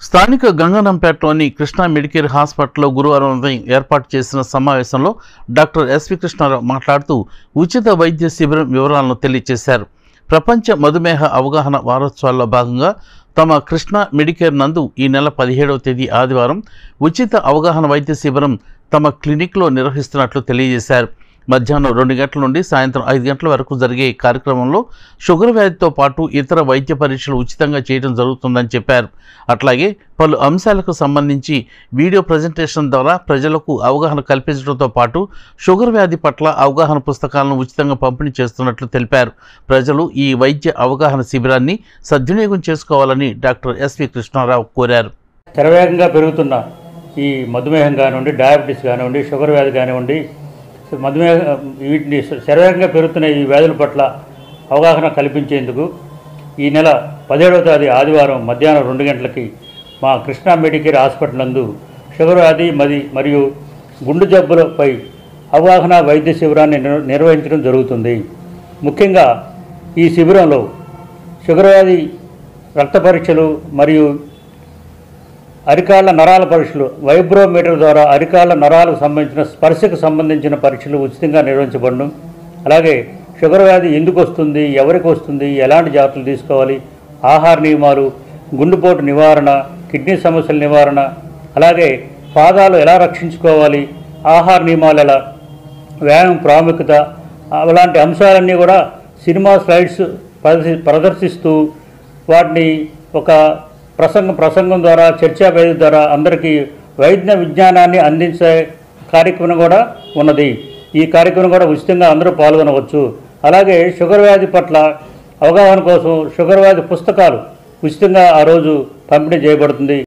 స్థానిక గంగనంపేటలోని కృష్ణా మెడికేర్ హాస్పిటల్లో గురువారం ఉదయం ఏర్పాటు చేసిన సమావేశంలో డాక్టర్ ఎస్వి కృష్ణారావు మాట్లాడుతూ ఉచిత వైద్య శిబిరం వివరాలను తెలియజేశారు. ప్రపంచ మధుమేహ అవగాహన వారోత్సవాల్లో భాగంగా తమ కృష్ణా మెడికేర్ నందు ఈ నెల 17వ తేదీ ఆదివారం ఉచిత అవగాహన వైద్య శిబిరం తమ క్లినిక్లో నిర్వహిస్తున్నట్లు తెలియజేశారు. మధ్యాహ్నం 2 గంటల నుండి సాయంత్రం 5 గంటల వరకు జరిగే కార్యక్రమంలో షుగర్ వ్యాధితో పాటు ఇతర వైద్య పరీక్షలు ఉచితంగా చేయడం జరుగుతుందని చెప్పారు. అట్లాగే పలు అంశాలకు సంబంధించి వీడియో ప్రజెంటేషన్ ద్వారా ప్రజలకు అవగాహన కల్పించడంతో పాటు షుగర్ వ్యాధి పట్ల అవగాహన పుస్తకాలను ఉచితంగా పంపిణీ చేస్తున్నట్లు తెలిపారు. ప్రజలు ఈ వైద్య అవగాహన శిబిరాన్ని సద్వినియోగం చేసుకోవాలని డాక్టర్ ఎస్వి కృష్ణారావు కోరారు. శరవేగంగా పెరుగుతున్న ఈ మధుమేహం కానివ్వండి, డయాబెటీస్ కానివ్వండి, షుగర్ వ్యాధి కానివ్వండి, వీటిని శరవేగంగా పెరుగుతున్న ఈ వ్యాధుల పట్ల అవగాహన కల్పించేందుకు ఈ నెల 17వ తేదీ ఆదివారం మధ్యాహ్నం 2 గంటలకి మా కృష్ణా మెడికేర్ హాస్పిటల్ నందు షుగర్ వ్యాధి మరియు గుండె జబ్బులపై అవగాహన వైద్య శిబిరాన్ని నిర్వహించడం జరుగుతుంది. ముఖ్యంగా ఈ శిబిరంలో షుగర్ వ్యాధి రక్త పరీక్షలు మరియు అరికాళ్ల నరాల పరీక్షలు, వైబ్రోమీటర్ ద్వారా అరికాళ్ల నరాలకు సంబంధించిన స్పర్శకు సంబంధించిన పరీక్షలు ఉచితంగా నిర్వహించబడను. అలాగే షుగర్ వ్యాధి ఎందుకు వస్తుంది, ఎవరికి వస్తుంది, ఎలాంటి జాగ్రత్తలు తీసుకోవాలి, ఆహార నియమాలు, గుండెపోటు నివారణ, కిడ్నీ సమస్యల నివారణ, అలాగే పాదాలు ఎలా రక్షించుకోవాలి, ఆహార నియమాలు ఎలా, వ్యాయామం ప్రాముఖ్యత, అలాంటి అంశాలన్నీ కూడా సినిమా స్లైడ్స్ ప్రదర్శిస్తూ వాటిని ఒక ప్రసంగం ద్వారా, చర్చా వేదిక ద్వారా అందరికీ వైద్య విజ్ఞానాన్ని అందించే కార్యక్రమం కూడా ఉన్నది. ఈ కార్యక్రమం కూడా ఉచితంగా అందరూ పాల్గొనవచ్చు. అలాగే షుగర్ వ్యాధి పట్ల అవగాహన కోసం షుగర్ వ్యాధి పుస్తకాలు ఉచితంగా ఆ రోజు పంపిణీ చేయబడుతుంది.